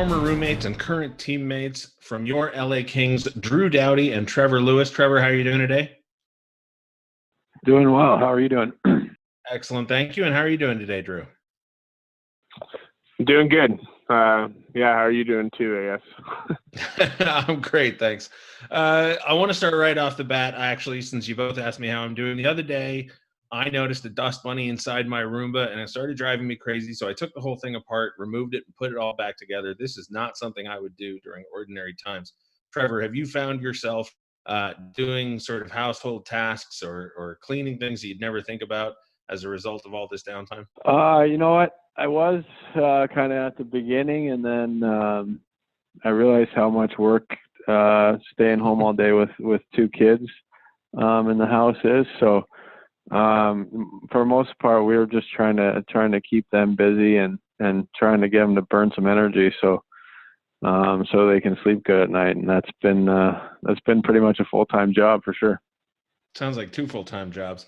former roommates and current teammates from your LA Kings, Drew Doughty and Trevor Lewis. Trevor, how are you doing today? Doing well. How are you doing? Excellent, thank you. And how are you doing today, Drew? Doing good. Yeah, how are you doing too, I guess? I'm great, thanks. I want to start right off the bat, actually, since you both asked me how I'm doing. The other day, I noticed a dust bunny inside my Roomba, and it started driving me crazy. So I took the whole thing apart, removed it, and put it all back together. This is not something I would do during ordinary times. Trevor, have you found yourself doing sort of household tasks or cleaning things that you'd never think about as a result of all this downtime? You know what? I was kind of at the beginning, and then I realized how much work staying home all day with two kids in the house is. So for the most part, we were just trying to keep them busy and trying to get them to burn some energy so they can sleep good at night. And that's been pretty much a full-time job for sure. Sounds like two full-time jobs.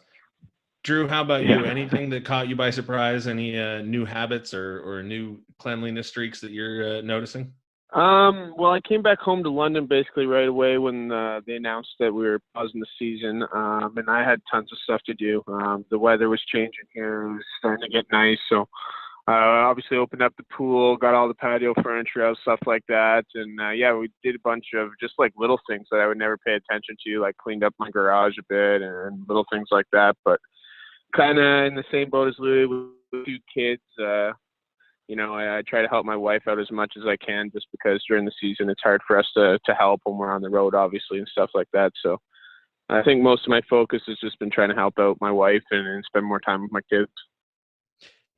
Drew, how about you? Anything that caught you by surprise? Any new habits or new cleanliness streaks that you're noticing? Well, I came back home to London basically right away when they announced that we were pausing the season, and I had tons of stuff to do. The weather was changing here. It was starting to get nice, so obviously opened up the pool, got all the patio furniture out, stuff like that, and yeah, we did a bunch of just like little things that I would never pay attention to, like cleaned up my garage a bit and little things like that, but kind of in the same boat as Louis with two kids. You know, I try to help my wife out as much as I can just because during the season it's hard for us to help when we're on the road, obviously, and stuff like that. So I think most of my focus has just been trying to help out my wife and spend more time with my kids.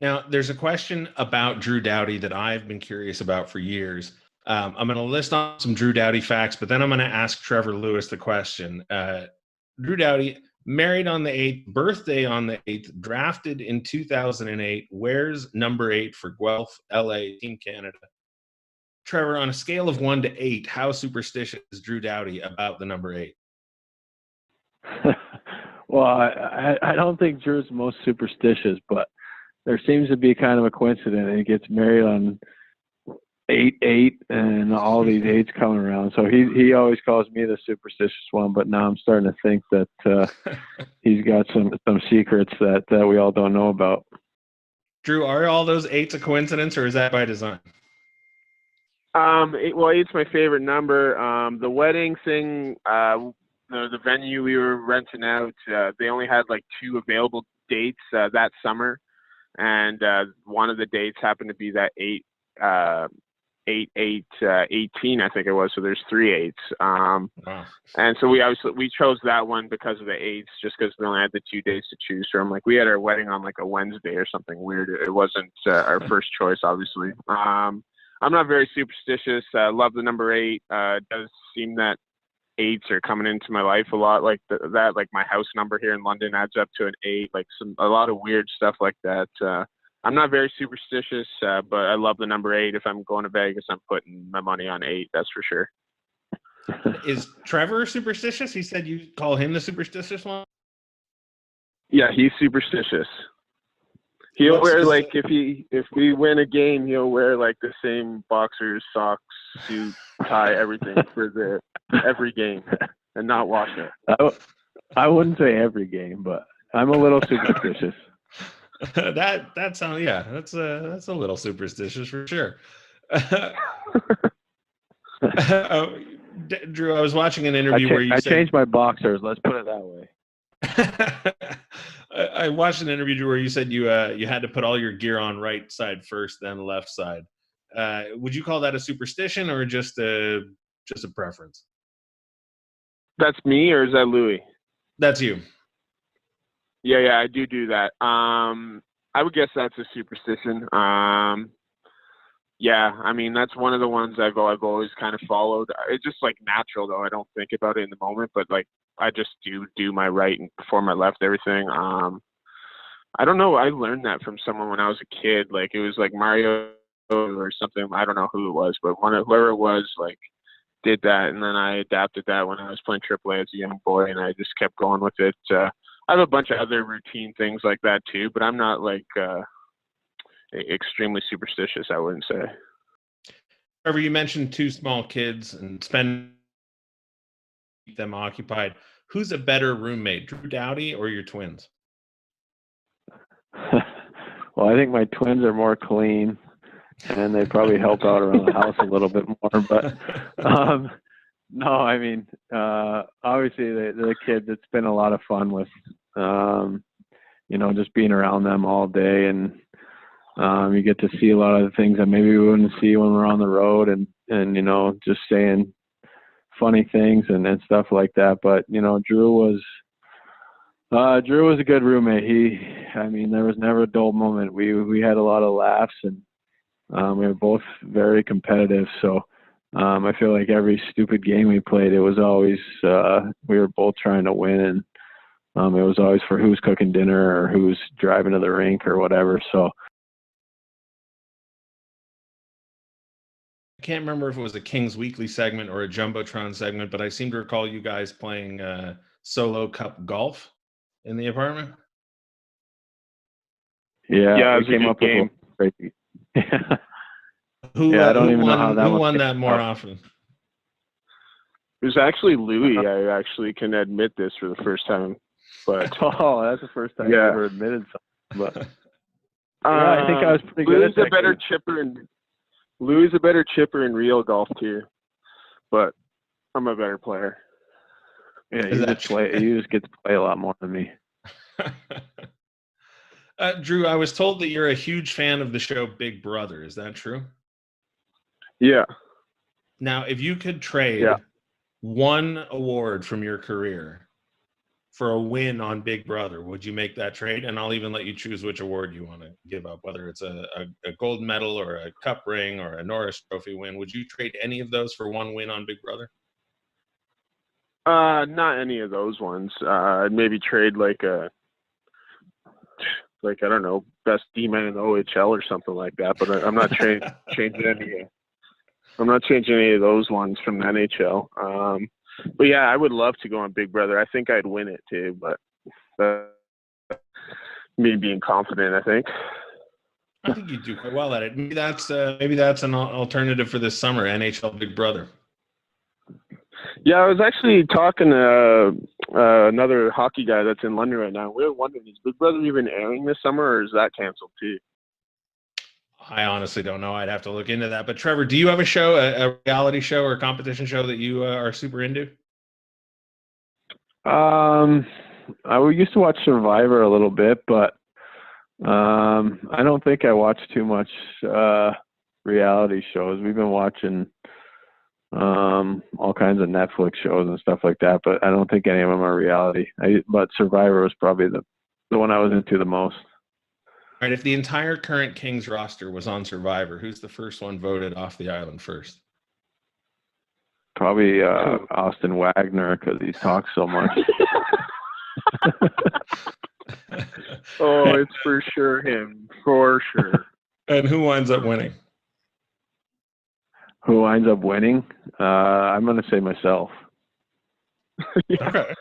Now, there's a question about Drew Doughty that I've been curious about for years. I'm going to list on some Drew Doughty facts, but then I'm going to ask Trevor Lewis the question. Drew Doughty, married on the 8th, birthday on the 8th, drafted in 2008, wears number 8 for Guelph, LA, Team Canada. Trevor, on a scale of 1 to 8, how superstitious is Drew Doughty about the number 8? Well, I don't think Drew's most superstitious, but there seems to be kind of a coincidence. He gets married on 8-8 and all these 8s coming around. So he always calls me the superstitious one, but now I'm starting to think that he's got some secrets that we all don't know about. Drew, are all those 8s a coincidence or is that by design? Well, 8's my favorite number. The wedding thing, the venue we were renting out, they only had like 2 available dates that summer. And one of the dates happened to be that 18, I think it was. So there's 3 8s. Wow. And so we chose that one because of the 8s, just because we only had the 2 days to choose from. Like we had our wedding on like a Wednesday or something weird. It wasn't our first choice, obviously. I'm not very superstitious. I love the number 8. It does seem that 8s are coming into my life a lot, like that. Like my house number here in London adds up to an 8. Like a lot of weird stuff like that. I'm not very superstitious, but I love the number 8. If I'm going to Vegas, I'm putting my money on 8. That's for sure. Is Trevor superstitious? He said you call him the superstitious one? Yeah, he's superstitious. He'll wear like if we win a game, he'll wear like the same boxers, socks, suit, tie, everything for every game, and not wash it. I wouldn't say every game, but I'm a little superstitious. that sounds that's a little superstitious for sure. Drew, I was watching an interview where you said, I changed my boxers. Let's put it that way. I watched an interview where you said you had to put all your gear on right side first, then left side. Would you call that a superstition or just a preference? That's me, or is that Louis? That's you. Yeah, I do that. I would guess that's a superstition. Yeah, I mean that's one of the ones I've always kind of followed. It's just like natural though. I don't think about it in the moment, but like I just do my right and before my left, everything. I don't know. I learned that from someone when I was a kid. Like it was like Mario or something. I don't know who it was, but whoever it was, like did that, and then I adapted that when I was playing AAA as a young boy, and I just kept going with it. I have a bunch of other routine things like that too, but I'm not like extremely superstitious, I wouldn't say. Trevor, you mentioned two small kids and keep them occupied. Who's a better roommate, Drew Doughty or your twins? Well, I think my twins are more clean, and they probably help out around the house a little bit more. But no, I mean, obviously the kids. It's been a lot of fun with, just being around them all day, and you get to see a lot of the things that maybe we wouldn't see when we're on the road, and just saying funny things and stuff like that. But Drew was a good roommate. There was never a dull moment. We had a lot of laughs, and we were both very competitive. So I feel like every stupid game we played, it was always we were both trying to win, and it was always for who's cooking dinner or who's driving to the rink or whatever. So I can't remember if it was a Kings Weekly segment or a Jumbotron segment, but I seem to recall you guys playing solo cup golf in the apartment. Yeah, we came up with crazy. Who I don't even know how that who won that more often? It was actually Louis. I actually can admit this for the first time. But that's the first time I ever admitted something. But I think I was pretty good. Louis is a better chipper in real golf too, but I'm a better player. Yeah, you just get to play a lot more than me. Drew, I was told that you're a huge fan of the show Big Brother. Is that true? Yeah. Now, if you could trade one award from your career for a win on Big Brother, would you make that trade? And I'll even let you choose which award you want to give up, whether it's a gold medal or a cup ring or a Norris Trophy win. Would you trade any of those for one win on Big Brother? Not any of those ones. I'd maybe trade I don't know, best D-man in the OHL or something like that. But I'm not changing any. I'm not changing any of those ones from the NHL. But yeah, I would love to go on Big Brother. I think I'd win it too, but me being confident, I think. I think you do quite well at it. Maybe that's an alternative for this summer, NHL Big Brother. Yeah, I was actually talking to another hockey guy that's in London right now. We were wondering, is Big Brother even airing this summer, or is that canceled too? I honestly don't know. I'd have to look into that. But Trevor, do you have a show, a reality show or a competition show that you are super into? I used to watch Survivor a little bit, but I don't think I watch too much reality shows. We've been watching all kinds of Netflix shows and stuff like that, but I don't think any of them are reality. But Survivor was probably the one I was into the most. All right, if the entire current Kings roster was on Survivor, who's the first one voted off the island first? Probably Austin Wagner, because he talks so much. Oh, it's for sure him. For sure. And who winds up winning? Who winds up winning? I'm going to say myself. Okay.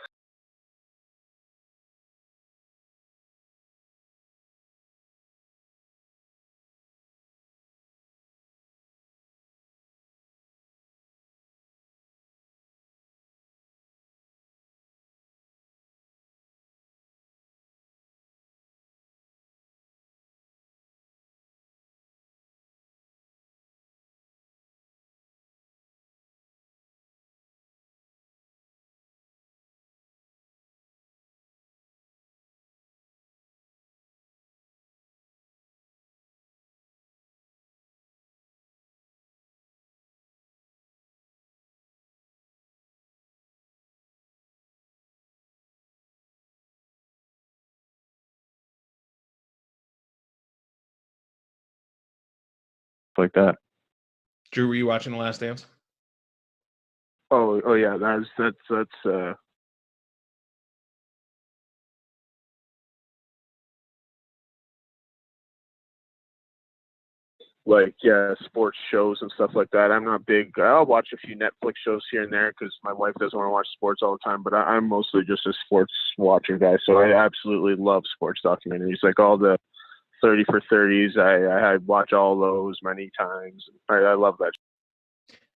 Like that. Drew, were you watching The Last Dance? Oh yeah, that's sports shows and stuff like that. I'm not big. I'll watch a few Netflix shows here and there because my wife doesn't want to watch sports all the time, but I'm mostly just a sports watcher guy. So I absolutely love sports documentaries, like all the 30 for 30s. I watch all those many times. I love that.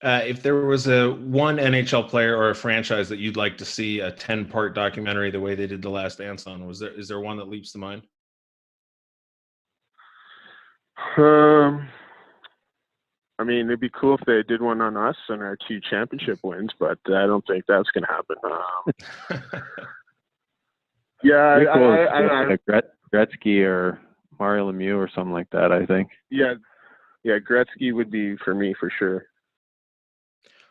If there was a one NHL player or a franchise that you'd like to see a 10-part documentary the way they did The Last Dance on, is there one that leaps to mind? I mean, it'd be cool if they did one on us and our 2 championship wins, but I don't think that's going to happen. Yeah, Gretzky or Mario Lemieux or something like that, I think. Yeah, Gretzky would be for me for sure.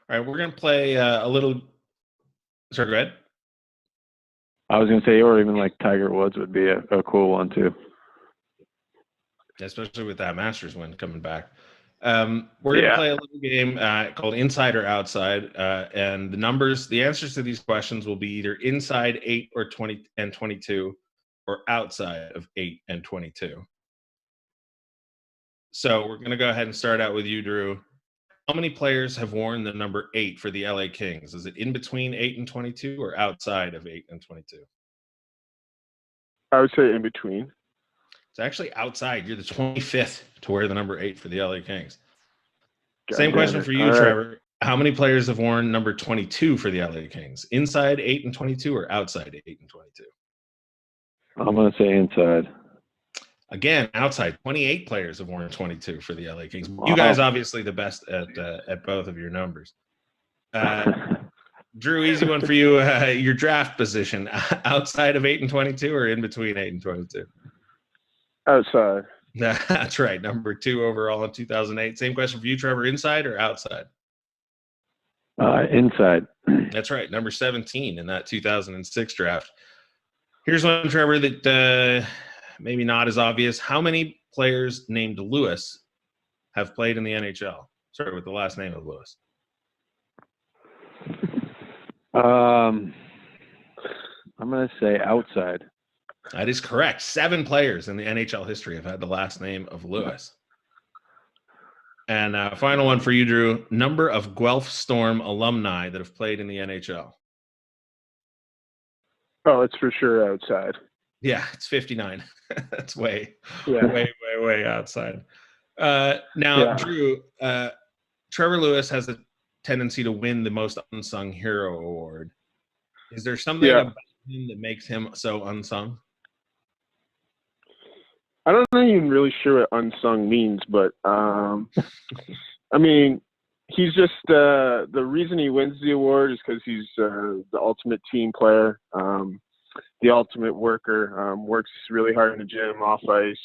All right, we're going to play a little. Sorry, go ahead. I was going to say, or even like Tiger Woods would be a cool one too. Especially with that Masters win coming back. We're going to play a little game called Inside or Outside, and the answers to these questions will be either inside 8 or 20 and 22, or outside of 8 and 22. So we're going to go ahead and start out with you, Drew. How many players have worn the number 8 for the LA Kings? Is it in between 8 and 22 or outside of 8 and 22? I would say in between. It's actually outside. You're the 25th to wear the number 8 for the LA Kings. Same question for you, Trevor. How many players have worn number 22 for the LA Kings? Inside 8 and 22 or outside 8 and 22? I'm going to say inside. Again, outside. 28 players have worn 22 for the LA Kings. Wow. You guys obviously the best at both of your numbers. Drew, easy one for you. Your draft position, outside of 8 and 22 or in between 8 and 22? Outside. That's right. Number 2 overall in 2008. Same question for you, Trevor. Inside or outside? Inside. That's right. Number 17 in that 2006 draft. Here's one, Trevor, that maybe not as obvious. How many players named Lewis have played in the NHL? Sorry, with the last name of Lewis. I'm going to say outside. That is correct. 7 players in the NHL history have had the last name of Lewis. And final one for you, Drew. Number of Guelph Storm alumni that have played in the NHL. Oh, it's for sure outside. Yeah, it's 59. That's way outside. Drew, Trevor Lewis has a tendency to win the most unsung hero award. Is there something about him that makes him so unsung? I'm not even really sure what unsung means, but I mean, he's just the reason he wins the award is because he's the ultimate team player, the ultimate worker, works really hard in the gym, off ice,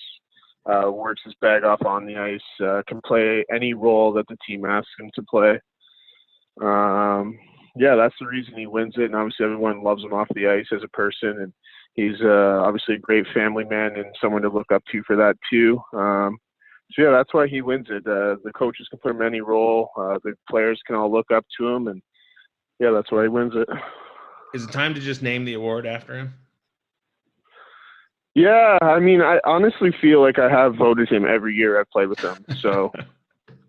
works his bag off on the ice, can play any role that the team asks him to play. That's the reason he wins it, and obviously everyone loves him off the ice as a person, and he's obviously a great family man and someone to look up to for that too. That's why he wins it. The coaches can put him in any role. The players can all look up to him, and that's why he wins it. Is it time to just name the award after him? Yeah, I mean, I honestly feel like I have voted him every year I've played with him. So,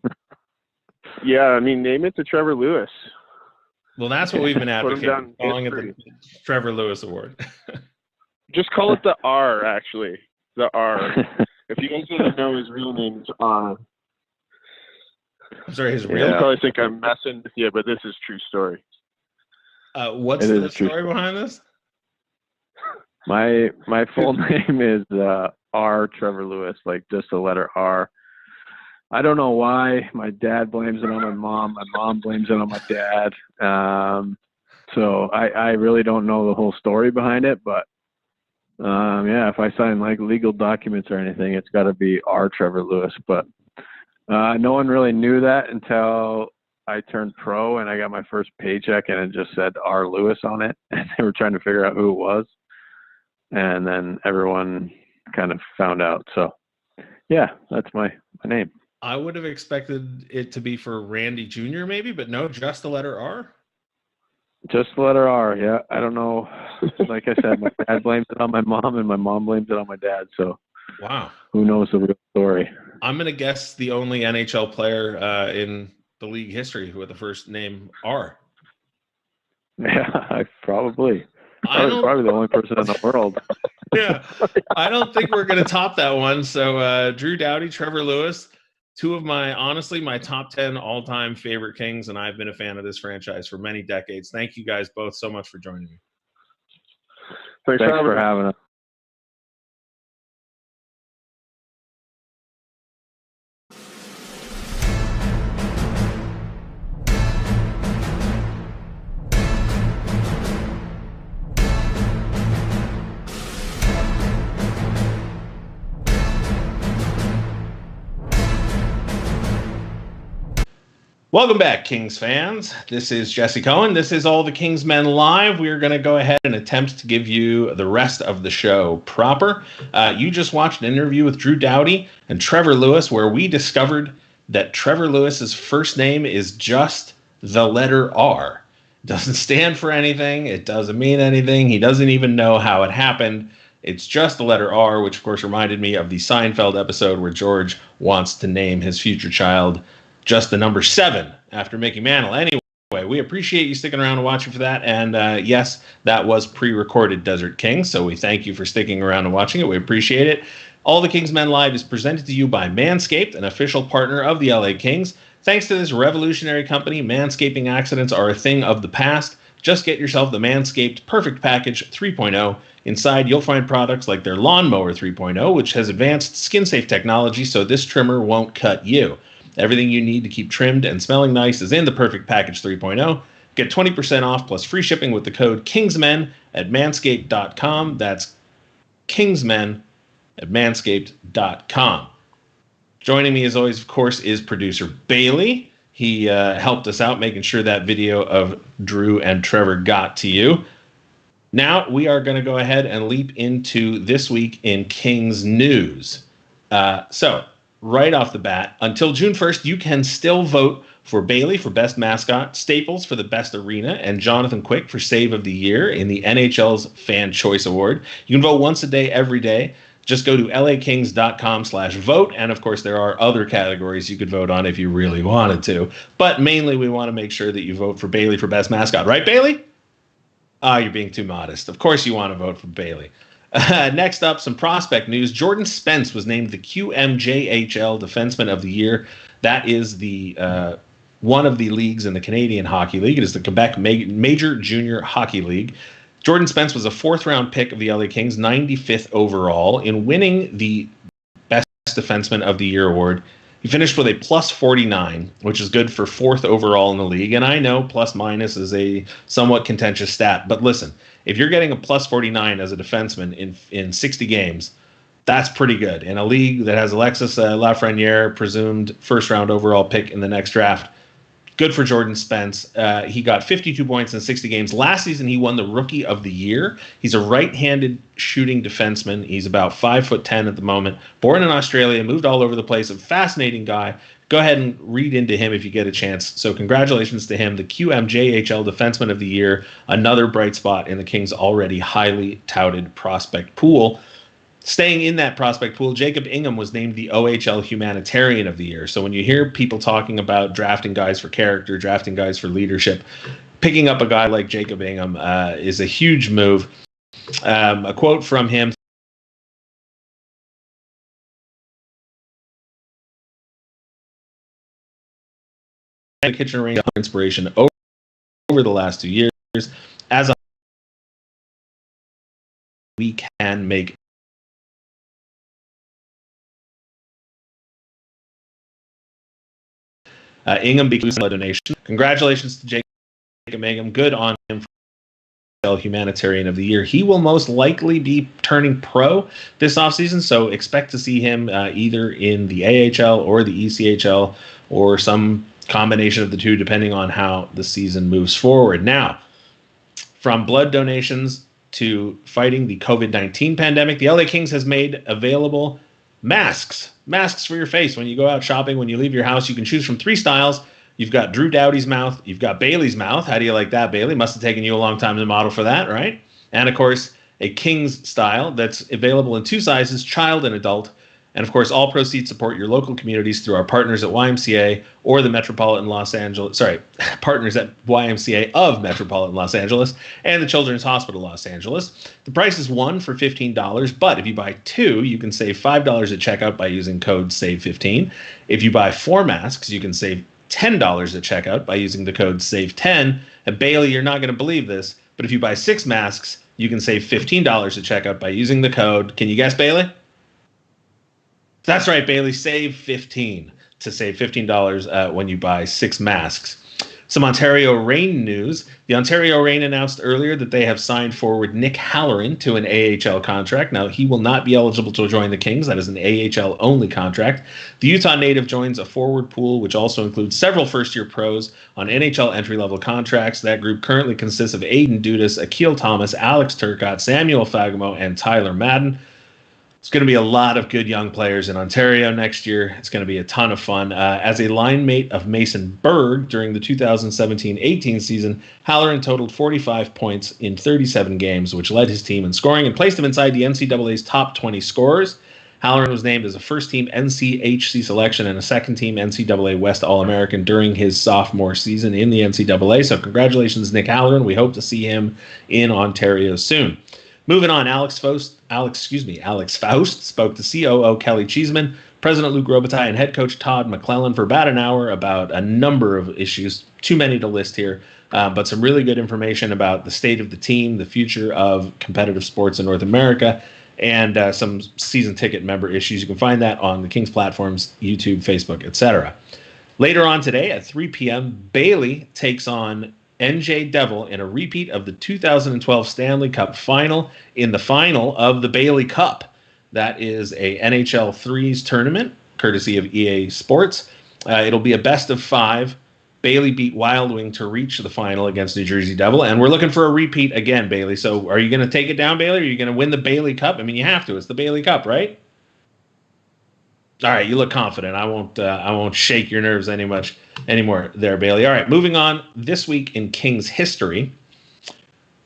I mean, name it to Trevor Lewis. Well, that's what we've been advocating, calling it the Trevor Lewis Award. Just call it the R, actually. The R. If you guys didn't know his real name is R. I'm sorry, his real name? You probably think I'm messing with you, but this is true story. What's the story behind this? My full name is R. Trevor Lewis, like just the letter R. I don't know why. My dad blames it on my mom. My mom blames it on my dad. So I really don't know the whole story behind it, but if I sign like legal documents or anything, it's got to be R. Trevor Lewis. But no one really knew that until I turned pro and I got my first paycheck and it just said R. Lewis on it. And they were trying to figure out who it was. And then everyone kind of found out. So, that's my name. I would have expected it to be for Randy Jr. maybe, but no, just the letter R? Just the letter R, yeah. I don't know. Like I said, my dad blames it on my mom and my mom blames it on my dad. So, wow. Who knows the real story? I'm going to guess the only NHL player in the league history with the first name R. Yeah, probably. Probably the only person in the world. Yeah, I don't think we're going to top that one. So, Drew Doughty, Trevor Lewis, Two of my top 10 all-time favorite Kings, and I've been a fan of this franchise for many decades. Thank you guys both so much for joining me. Thanks for having us. Welcome back, Kings fans. This is Jesse Cohen. This is All the Kings Men Live. We are going to go ahead and attempt to give you the rest of the show proper. You just watched an interview with Drew Doughty and Trevor Lewis, where we discovered that Trevor Lewis's first name is just the letter R. It doesn't stand for anything. It doesn't mean anything. He doesn't even know how it happened. It's just the letter R, which of course reminded me of the Seinfeld episode where George wants to name his future child just the number 7 after Mickey Mantle. Anyway, we appreciate you sticking around and watching for that. And yes, that was pre-recorded Desert King, so we thank you for sticking around and watching it. We appreciate it. All the Kings Men Live is presented to you by MANSCAPED, an official partner of the LA Kings. Thanks to this revolutionary company, manscaping accidents are a thing of the past. Just get yourself the Manscaped Perfect Package 3.0. Inside, you'll find products like their Lawnmower 3.0, which has advanced skin-safe technology, so this trimmer won't cut you. Everything you need to keep trimmed and smelling nice is in the Perfect Package 3.0. Get 20% off plus free shipping with the code KINGSMEN at manscaped.com. That's KINGSMEN at manscaped.com. Joining me, as always, of course, is producer Bailey. He helped us out making sure that video of Drew and Trevor got to you. Now we are going to go ahead and leap into this week in Kings news. So right off the bat, until June 1st, you can still vote for Bailey for Best Mascot, Staples for the Best Arena, and Jonathan Quick for Save of the Year in the NHL's Fan Choice Award. You can vote once a day, every day. Just go to lakings.com/vote. And of course, there are other categories you could vote on if you really wanted to. But mainly, we want to make sure that you vote for Bailey for Best Mascot. Right, Bailey? You're being too modest. Of course you want to vote for Bailey. Next up, some prospect news. Jordan Spence was named the QMJHL Defenseman of the Year. That is the one of the leagues in the Canadian Hockey League. It is the Quebec Major Junior Hockey League. Jordan Spence was a 4th-round pick of the LA Kings, 95th overall. In winning the Best Defenseman of the Year award, he finished with a plus 49, which is good for 4th overall in the league. And I know plus minus is a somewhat contentious stat, but listen, if you're getting a plus 49 as a defenseman in 60 games, that's pretty good. In a league that has Alexis Lafreniere, presumed 1st-round overall pick in the next draft, good for Jordan Spence. He got 52 points in 60 games. Last season, he won the Rookie of the Year. He's a right-handed shooting defenseman. He's about 5'10" at the moment. Born in Australia, moved all over the place. A fascinating guy. Go ahead and read into him if you get a chance. So congratulations to him, the QMJHL Defenseman of the Year. Another bright spot in the Kings' already highly touted prospect pool. Staying in that prospect pool, Jacob Ingham was named the OHL Humanitarian of the Year. So when you hear people talking about drafting guys for character, drafting guys for leadership, picking up a guy like Jacob Ingham is a huge move. A quote from him. Kitchen range inspiration over the last 2 years. As a we can make Ingham becomes a donation. Congratulations to Jacob Ingham. Good on him for Humanitarian of the Year. He will most likely be turning pro this offseason, so expect to see him either in the AHL or the ECHL or some combination of the two, depending on how the season moves forward. Now, from blood donations to fighting the COVID-19 pandemic, the LA Kings has made available masks for your face. When you go out shopping, when you leave your house, you can choose from 3 styles. You've got Drew Doughty's mouth. You've got Bailey's mouth. How do you like that, Bailey? Must have taken you a long time to model for that, right? And, of course, a King's style that's available in 2 sizes, child and adult. And of course, all proceeds support your local communities through our partners at YMCA or the Metropolitan Los Angeles, partners at YMCA of Metropolitan Los Angeles and the Children's Hospital Los Angeles. The price is one for $15, but if you buy two, you can save $5 at checkout by using code SAVE15. If you buy 4 masks, you can save $10 at checkout by using the code SAVE10. And Bailey, you're not going to believe this, but if you buy 6 masks, you can save $15 at checkout by using the code. Can you guess, Bailey? That's right, Bailey. Save 15 to save $15 when you buy 6 masks. Some Ontario Reign news. The Ontario Reign announced earlier that they have signed forward Nick Halloran to an AHL contract. Now, he will not be eligible to join the Kings. That is an AHL-only contract. The Utah native joins a forward pool, which also includes several first-year pros on NHL entry-level contracts. That group currently consists of Aiden Dudas, Akil Thomas, Alex Turcotte, Samuel Fagemo, and Tyler Madden. It's going to be a lot of good young players in Ontario next year. It's going to be a ton of fun. As a line mate of Mason Berg during the 2017-18 season, Halloran totaled 45 points in 37 games, which led his team in scoring and placed him inside the NCAA's top 20 scorers. Halloran was named as a first-team NCHC selection and a second-team NCAA West All-American during his sophomore season in the NCAA. So congratulations, Nick Halloran. We hope to see him in Ontario soon. Moving on, Alex Faust spoke to COO Kelly Cheeseman, President Luc Robitaille, and head coach Todd McClellan for about an hour about a number of issues, too many to list here, but some really good information about the state of the team, the future of competitive sports in North America, and some season ticket member issues. You can find that on the Kings platforms, YouTube, Facebook, etc. Later on today at 3 p.m., Bailey takes on NJ Devil in a repeat of the 2012 Stanley Cup final in the final of the Bailey Cup. That is a NHL threes tournament, courtesy of EA Sports. It'll be a best of 5. Bailey beat Wild Wing to reach the final against New Jersey Devil, and we're looking for a repeat again, Bailey. So are you going to take it down, Bailey, or are you going to win the Bailey Cup? I mean, you have to. It's the Bailey Cup, right? All right, you look confident. I won't shake your nerves anymore there, Bailey. All right, moving on. This week in Kings history,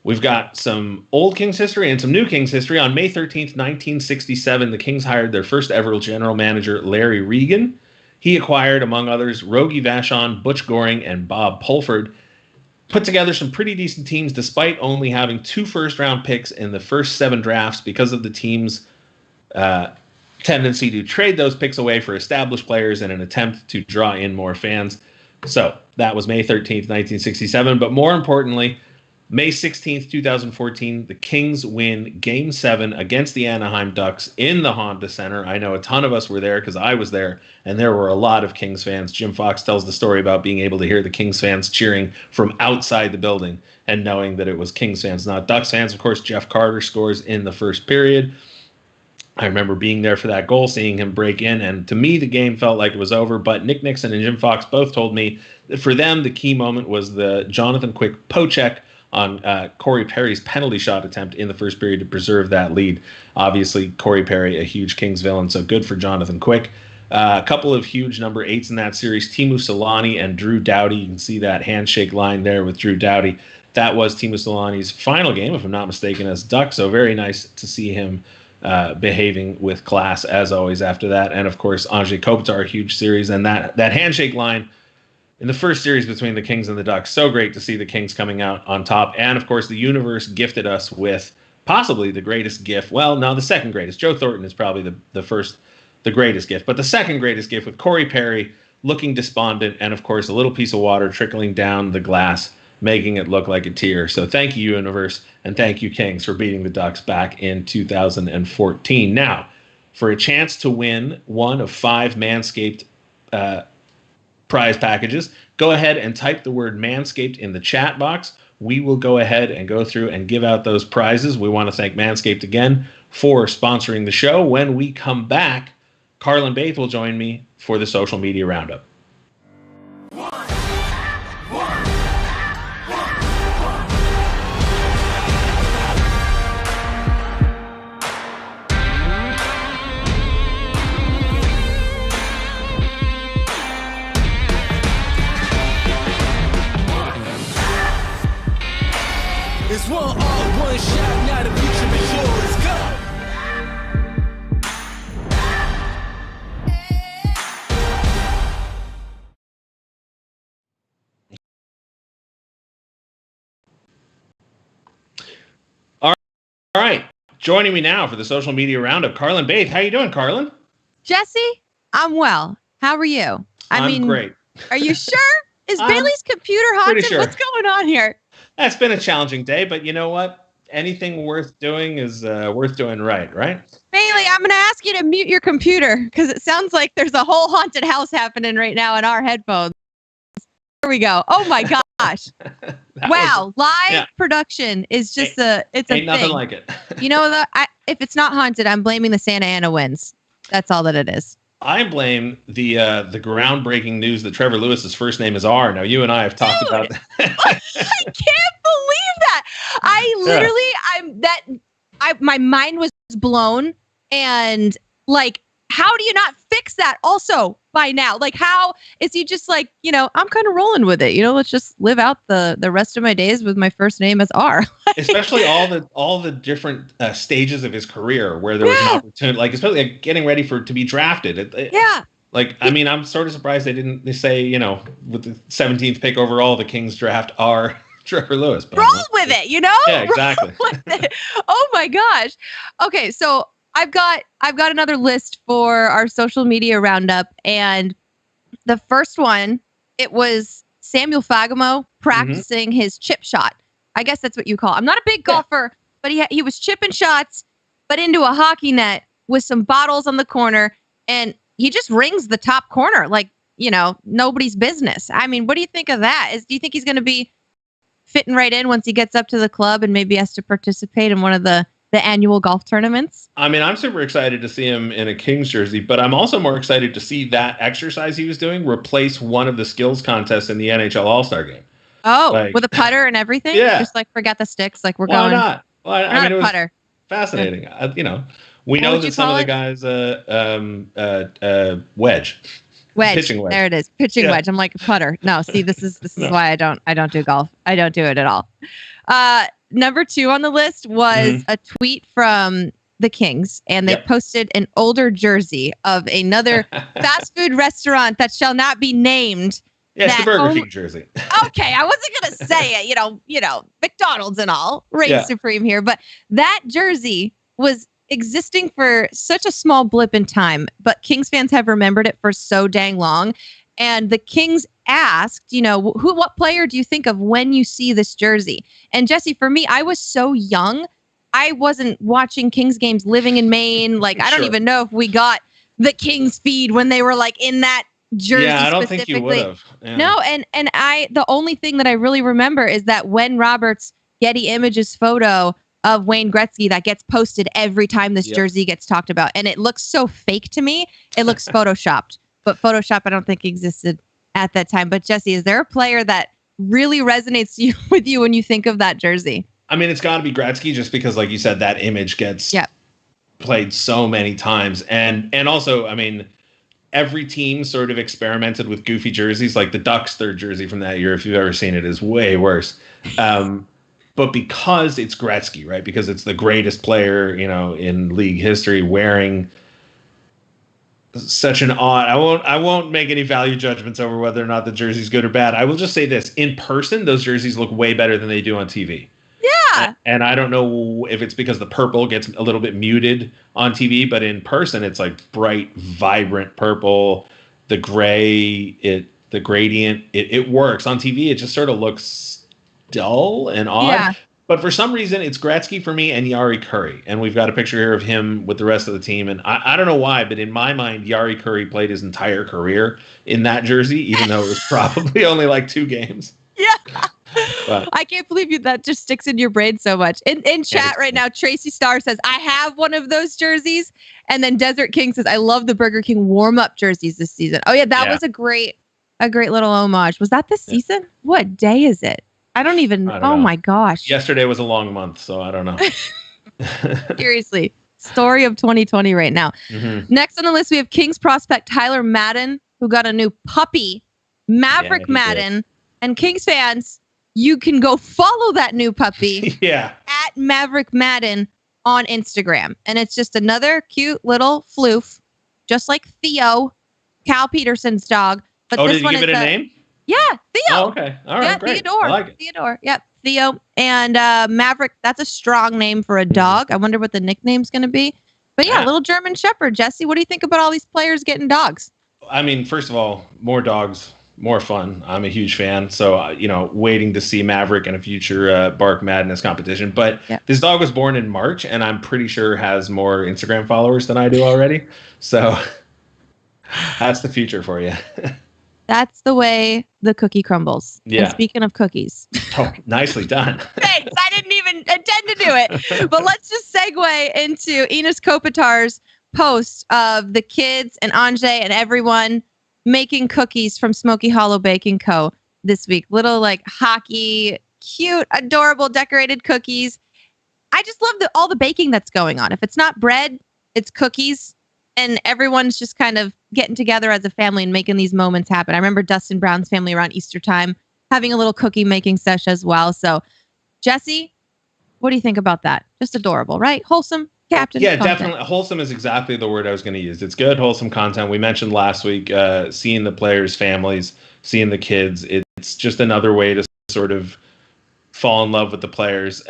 we've got some old Kings history and some new Kings history. On May 13th, 1967, the Kings hired their first ever general manager, Larry Regan. He acquired, among others, Rogie Vachon, Butch Goring, and Bob Pulford. Put together some pretty decent teams despite only having 2 first-round picks in the first 7 drafts because of the team's tendency to trade those picks away for established players in an attempt to draw in more fans. So that was May 13th, 1967. But more importantly, May 16th, 2014, the Kings win Game 7 against the Anaheim Ducks in the Honda Center. I know a ton of us were there because I was there, and there were a lot of Kings fans. Jim Fox tells the story about being able to hear the Kings fans cheering from outside the building and knowing that it was Kings fans, not Ducks fans. Of course, Jeff Carter scores in the first period. I remember being there for that goal, seeing him break in, and to me, the game felt like it was over, but Nick Nixon and Jim Fox both told me that for them, the key moment was the Jonathan Quick pocheck on Corey Perry's penalty shot attempt in the first period to preserve that lead. Obviously, Corey Perry, a huge Kings villain, so good for Jonathan Quick. A couple of huge number 8s in that series, Teemu Selanne and Drew Doughty. You can see that handshake line there with Drew Doughty. That was Teemu Selanne's final game, if I'm not mistaken, as Duck, so very nice to see him behaving with class as always after that. And of course, Anze Kopitar, a huge series, and that handshake line in the first series between the Kings and the Ducks. So great to see the Kings coming out on top. And of course, the universe gifted us with possibly the greatest gift. Well, no, the second greatest. Joe Thornton is probably the greatest gift, but the second greatest gift with Corey Perry looking despondent, and of course, a little piece of water trickling down the glass, making it look like a tear. So thank you, universe, and thank you, Kings, for beating the Ducks back in 2014. Now, for a chance to win one of 5 Manscaped prize packages, go ahead and type the word Manscaped in the chat box. We will go ahead and go through and give out those prizes. We want to thank Manscaped again for sponsoring the show. When we come back, Carlin Baith will join me for the social media roundup. It's one all, one shot, now the future is yours. Go! right. Joining me now for the social media roundup, Carlin Baith. How you doing, Carlin? Jesse, I'm well. How are you? I'm great. Are you sure? Is Bailey's computer haunted? Sure. What's going on here? It's been a challenging day, but you know what? Anything worth doing is worth doing right? Bailey, I'm going to ask you to mute your computer because it sounds like there's a whole haunted house happening right now in our headphones. Here we go. Oh my gosh. Wow. Live production is just it's a ain't nothing thing. like it. You know, if it's not haunted, I'm blaming the Santa Ana winds. That's all that it is. I blame the groundbreaking news that Trevor Lewis's first name is R. Now, you and I have talked about that. I can't believe that. My mind was blown. And like, how do you not fix that also by now? Like, how is he just like, I'm kind of rolling with it. Let's just live out the rest of my days with my first name as R. Especially all the different stages of his career where there was an opportunity, like especially like getting ready to be drafted. I'm sort of surprised they say, with the 17th pick overall, the Kings draft R. Trevor Lewis. But roll with it, Yeah, exactly. Oh my gosh. Okay, so I've got another list for our social media roundup, and the first one, it was Samuel Fagemo practicing his chip shot. I guess that's what you call it. I'm not a big golfer, but he was chipping shots, but into a hockey net with some bottles on the corner, and he just rings the top corner like, nobody's business. I mean, what do you think of that? Do you think he's going to be fitting right in once he gets up to the club and maybe has to participate in one of the annual golf tournaments? I mean, I'm super excited to see him in a Kings jersey, but I'm also more excited to see that exercise he was doing replace one of the skills contests in the NHL All-Star game. Oh, with a putter and everything? Yeah. Just like forget the sticks. Like Why not? Well, I mean, it was putter. Fascinating. We know that some of the guys wedge. Pitching wedge. There it is. Pitching wedge. I'm like a putter. No, see, this is why I don't do golf. I don't do it at all. Number 2 on the list was a tweet from the Kings, and they posted an older jersey of another fast food restaurant that shall not be named. Yeah, it's the Burger King jersey. Okay, I wasn't gonna say it. McDonald's and all reign supreme here, but that jersey was existing for such a small blip in time, but Kings fans have remembered it for so dang long. And the Kings asked, what player do you think of when you see this jersey? And Jesse, for me, I was so young. I wasn't watching Kings games living in Maine. Like, I don't even know if we got the Kings feed when they were like in that jersey. Yeah, I don't think you would have. Yeah. No, and the only thing that I really remember is that when Roberts Getty Images photo of Wayne Gretzky that gets posted every time this jersey gets talked about. And it looks so fake to me. It looks photoshopped. But Photoshop, I don't think existed at that time. But Jesse, is there a player that really resonates with you when you think of that jersey? I mean, it's got to be Gretzky just because, like you said, that image gets played so many times. And also, I mean, every team sort of experimented with goofy jerseys. Like the Ducks' third jersey from that year, if you've ever seen it, is way worse. But because it's Gretzky, right? Because it's the greatest player, in league history, wearing such an odd. I won't make any value judgments over whether or not the jersey's good or bad. I will just say this: in person, those jerseys look way better than they do on TV. Yeah. And I don't know if it's because the purple gets a little bit muted on TV, but in person, it's like bright, vibrant purple. The gray, the gradient, it works. On TV, it just sort of looks dull and odd. Yeah. But for some reason, it's Gretzky for me and Yari Curry. And we've got a picture here of him with the rest of the team. And I don't know why, but in my mind, Yari Curry played his entire career in that jersey, even though it was probably only like 2 games. Yeah. But I can't believe that just sticks in your brain so much. In chat right now, Tracy Starr says, I have one of those jerseys. And then Desert King says, I love the Burger King warm-up jerseys this season. Oh, yeah, that was a great little homage. Was that this season? What day is it? I don't know. My gosh. Yesterday was a long month, so I don't know. Seriously. Story of 2020 right now. Mm-hmm. Next on the list, we have Kings prospect Tyler Madden, who got a new puppy, Maverick Madden. And Kings fans, you can go follow that new puppy at Maverick Madden on Instagram. And it's just another cute little floof, just like Theo, Cal Peterson's dog. But this did you give it a name? Yeah, Theo. Oh, okay. All right, great. Theodore. I like it. Theodore. Yep. Theo. And Maverick, that's a strong name for a dog. I wonder what the nickname's going to be. But yeah, little German Shepherd. Jesse, what do you think about all these players getting dogs? I mean, first of all, more dogs, more fun. I'm a huge fan. So, waiting to see Maverick in a future Bark Madness competition. But this dog was born in March, and I'm pretty sure has more Instagram followers than I do already. So that's the future for you. That's the way the cookie crumbles. Yeah. And speaking of cookies. Oh, nicely done. Thanks. I didn't even intend to do it. But let's just segue into Enos Kopitar's post of the kids and Anjay and everyone making cookies from Smoky Hollow Baking Co. this week. Little hockey, cute, adorable, decorated cookies. I just love all the baking that's going on. If it's not bread, it's cookies. And everyone's just kind of getting together as a family and making these moments happen. I remember Dustin Brown's family around Easter time having a little cookie making sesh as well. So, Jesse, what do you think about that? Just adorable, right? Wholesome, Captain. Yeah, content. definitely. Wholesome is exactly the word I was going to use. It's good, wholesome content. We mentioned last week, seeing the players' families, seeing the kids. It's just another way to sort of fall in love with the players.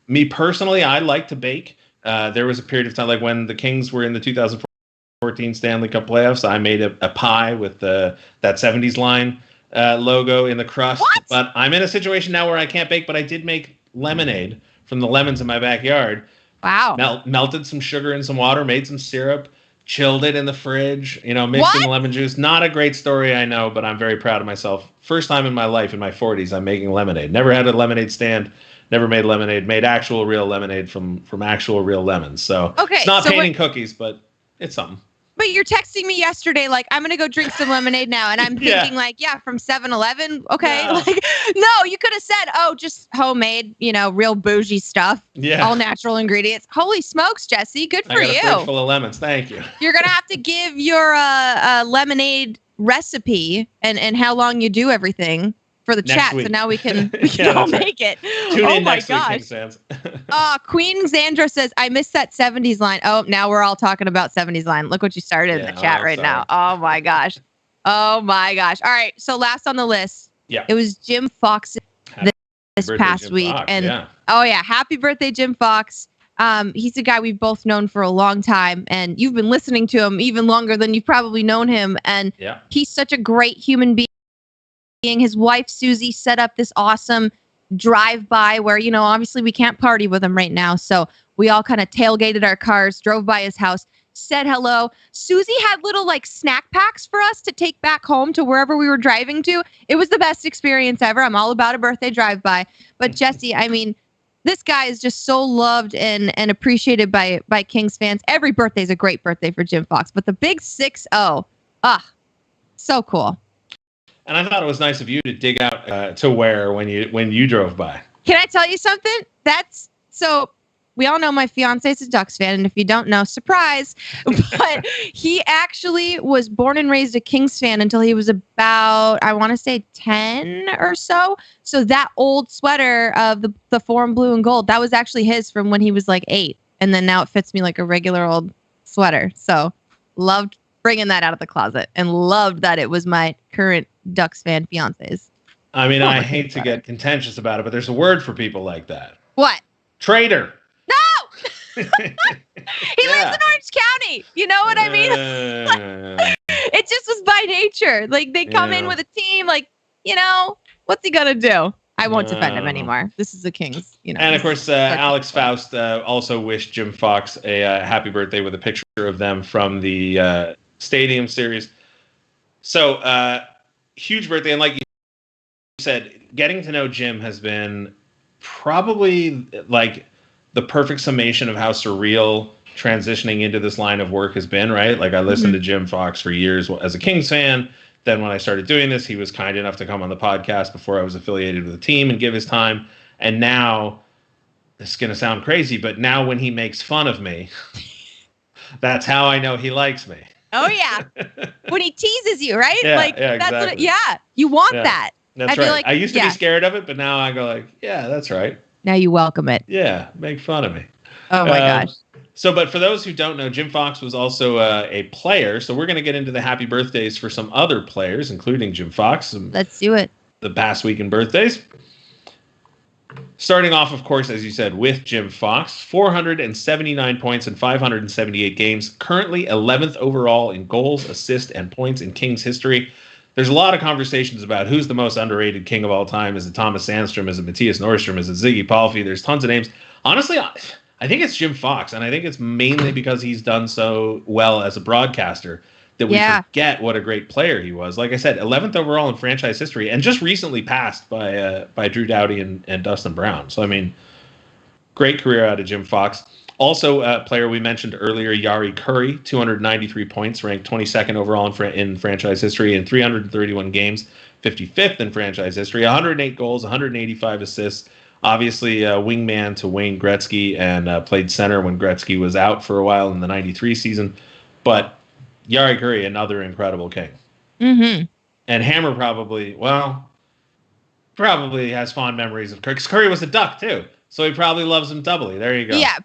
Me personally, I like to bake. There was a period of time, like when the Kings were in the 2014 Stanley Cup playoffs, I made a pie with that 70s line logo in the crust. What? But I'm in a situation now where I can't bake, but I did make lemonade from the lemons in my backyard. Wow. Melted some sugar in some water, made some syrup, chilled it in the fridge, mixed in the lemon juice. Not a great story, I know, but I'm very proud of myself. First time in my life, in my 40s, I'm making lemonade. Never had a lemonade stand. Never made lemonade. Made actual real lemonade from actual real lemons. So it's not painting cookies, but it's something. But you're texting me yesterday, I'm going to go drink some lemonade now. And I'm thinking from 7-Eleven. Okay. No. No, you could have said, just homemade, real bougie stuff. Yeah. All natural ingredients. Holy smokes, Jesse. Good for you. I got a fridge full of lemons. Thank you. You're going to have to give your lemonade recipe and how long you do everything for the chat. Week. So now we can all make it. Tune in my next gosh. week, fans. Queen Xandra says, I missed that 70s line. Oh, now we're all talking about 70s line. Look what you started in the chat now. Oh my gosh. All right. So last on the list. Yeah. It was Jim Fox this past Jim week. Fox, and yeah. Happy birthday, Jim Fox. He's a guy we've both known for a long time, and you've been listening to him even longer than you've probably known him. And he's such a great human being. His wife, Susie, set up this awesome drive-by where, obviously we can't party with him right now. So we all kind of tailgated our cars, drove by his house, said hello. Susie had little snack packs for us to take back home to wherever we were driving to. It was the best experience ever. I'm all about a birthday drive-by. But Jesse, this guy is just so loved and appreciated by Kings fans. Every birthday is a great birthday for Jim Fox. But the big 6-0, so cool. And I thought it was nice of you to dig out to where when you drove by. Can I tell you something? We all know my fiance is a Ducks fan, and if you don't know, surprise. But he actually was born and raised a Kings fan until he was about, I want to say 10 or so. So that old sweater of the forum blue and gold, that was actually his from when he was 8. And then now it fits me like a regular old sweater. So loved bringing that out of the closet and loved that it was my current Ducks fan fiance's. I hate to get contentious about it, but there's a word for people like that. What? Traitor. No! He lives in Orange County. You know what I mean? It just was by nature. They come in with a team, what's he gonna do? I won't defend him anymore. This is the Kings, And of course, Alex Faust also wished Jim Fox a happy birthday with a picture of them from the Stadium Series. So, huge birthday. And like you said, getting to know Jim has been probably the perfect summation of how surreal transitioning into this line of work has been, right? I listened to Jim Fox for years as a Kings fan. Then when I started doing this, he was kind enough to come on the podcast before I was affiliated with the team and give his time. And now, this is going to sound crazy, but now when he makes fun of me, that's how I know he likes me. Oh, yeah. When he teases you, right? Yeah, that's exactly. You want that. That's right. I used to be scared of it, but now I go that's right. Now you welcome it. Yeah, make fun of me. Oh, my gosh. But for those who don't know, Jim Fox was also a player. So we're going to get into the happy birthdays for some other players, including Jim Fox. Let's do it. The past week in birthdays. Starting off, of course, as you said, with Jim Fox, 479 points in 578 games, currently 11th overall in goals, assists, and points in Kings history. There's a lot of conversations about who's the most underrated King of all time. Is it Thomas Sandstrom? Is it Matthias Nordstrom? Is it Ziggy Palffy? There's tons of names. Honestly, I think it's Jim Fox, and I think it's mainly because he's done so well as a broadcaster that we forget what a great player he was. Like I said, 11th overall in franchise history, and just recently passed by Drew Doughty and Dustin Brown. So, I mean, great career out of Jim Fox. Also, a player we mentioned earlier, Yari Curry, 293 points, ranked 22nd overall in franchise history in 331 games, 55th in franchise history, 108 goals, 185 assists. Obviously, wingman to Wayne Gretzky, and played center when Gretzky was out for a while in the 93 season. But Yari Curry, another incredible King. Mm-hmm. And Hammer probably has fond memories of Curry, because Curry was a Duck, too. So he probably loves him doubly. There you go. Yeah,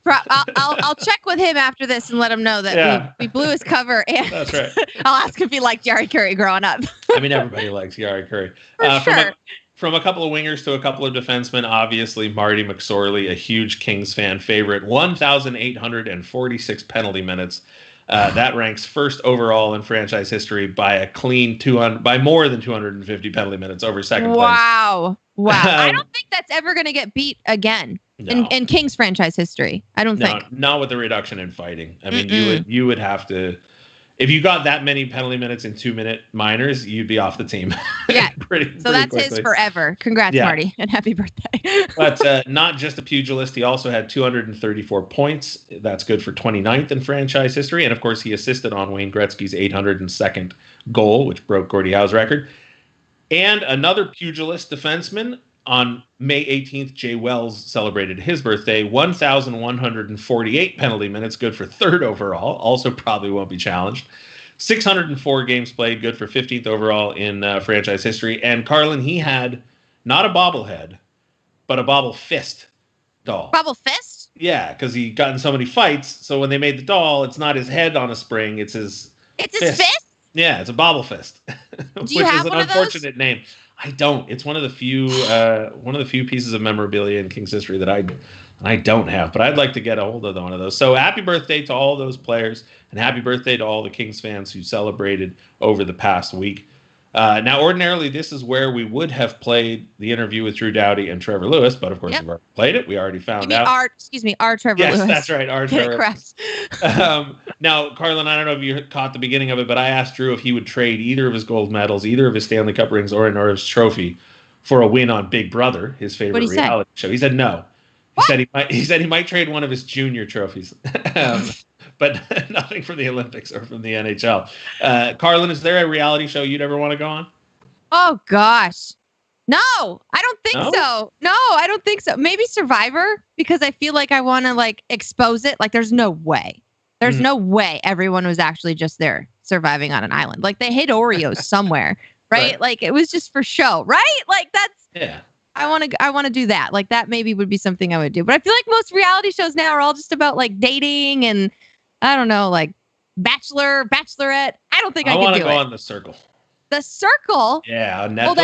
I'll check with him after this and let him know that we blew his cover. And that's right. I'll ask if he liked Yari Curry growing up. I mean, everybody likes Yari Curry. For sure. From a couple of wingers to a couple of defensemen, obviously Marty McSorley, a huge Kings fan favorite, 1,846 penalty minutes. That ranks first overall in franchise history by a clean by more than 250 penalty minutes over second place. Wow. I don't think that's ever going to get beat again in Kings franchise history. I don't think. Not with the reduction in fighting. I mean, you would have to, if you got that many penalty minutes in 2-minute minors, you'd be off the team. Yeah. pretty that's quickly. his forever. Congrats, Marty, and happy birthday. But not just a pugilist. He also had 234 points. That's good for 29th in franchise history. And, of course, he assisted on Wayne Gretzky's 802nd goal, which broke Gordie Howe's record. And another pugilist defenseman, on May 18th, Jay Wells celebrated his birthday. 1,148 penalty minutes, good for 3rd overall. Also probably won't be challenged. 604 games played, good for 15th overall in franchise history. And Carlin, he had not a bobblehead, but a bobble fist doll. Bobble fist? Yeah, because he got in so many fights. So when they made the doll, it's not his head on a spring, it's his fist? Yeah, it's a bobble fist, which is an unfortunate name. I don't. It's one of the few pieces of memorabilia in Kings history that I don't have, but I'd like to get a hold of one of those. So happy birthday to all those players, and happy birthday to all the Kings fans who celebrated over the past week. Now, ordinarily, this is where we would have played the interview with Drew Doughty and Trevor Lewis, but of course we've already played it. We already found out. Our Trevor Lewis. Yes, that's right, our Trevor. Correct. Now, Carlin, I don't know if you caught the beginning of it, but I asked Drew if he would trade either of his gold medals, either of his Stanley Cup rings, or his trophy for a win on Big Brother, his favorite reality show. He said no. He said he might trade one of his junior trophies. But nothing from the Olympics or from the NHL. Carlin, is there a reality show you'd ever want to go on? Oh, gosh. No, I don't think so. No, I don't think so. Maybe Survivor, because I feel like I want to expose it. There's no way. There's no way everyone was actually just there surviving on an island. They hid Oreos somewhere, right? It was just for show, right? That's... Yeah. I want to do that. That maybe would be something I would do. But I feel like most reality shows now are all just about dating and I don't know, Bachelor, Bachelorette. I don't think I could do it. I want to go on The Circle. The Circle? Yeah, on Netflix. Well,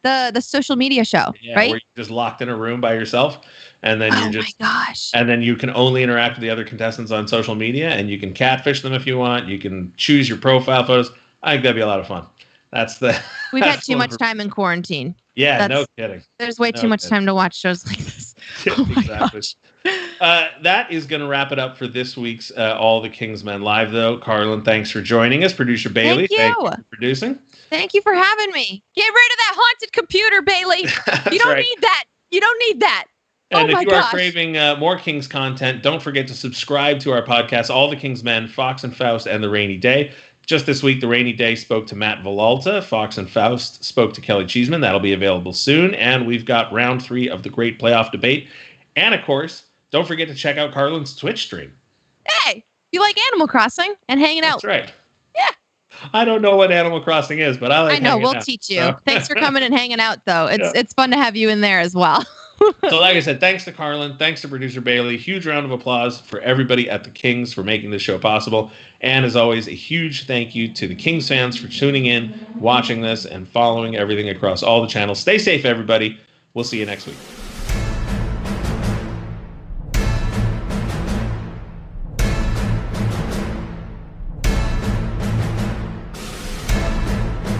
that's the social media show, right? Where you're just locked in a room by yourself, and then my gosh. And then you can only interact with the other contestants on social media, and you can catfish them if you want. You can choose your profile photos. I think that'd be a lot of fun. We've had too much time in quarantine. Yeah, no kidding. There's way too much time to watch shows like this. Oh my gosh. That is going to wrap it up for this week's All the Kingsmen Live, though. Carlin, thanks for joining us. Producer Bailey, thank you for producing. Thank you for having me. Get rid of that haunted computer, Bailey. You don't need that. You don't need that. And if you are craving more Kings content, don't forget to subscribe to our podcast, All the Kingsmen, Fox and Faust, and The Rainy Day. Just this week, The Rainy Day spoke to Matt Villalta. Fox and Faust spoke to Kelly Cheeseman. That'll be available soon. And we've got round 3 of the Great Playoff Debate. And, of course, don't forget to check out Carlin's Twitch stream. Hey, you like Animal Crossing and hanging out. That's right. Yeah. I don't know what Animal Crossing is, but I like hanging out. We'll teach you. So. Thanks for coming and hanging out, though. It's fun to have you in there as well. So like I said, thanks to Carlin, thanks to producer Bailey. Huge round of applause for everybody at the Kings for making this show possible. And as always, a huge thank you to the Kings fans for tuning in, watching this, and following everything across all the channels. Stay safe, everybody. We'll see you next week.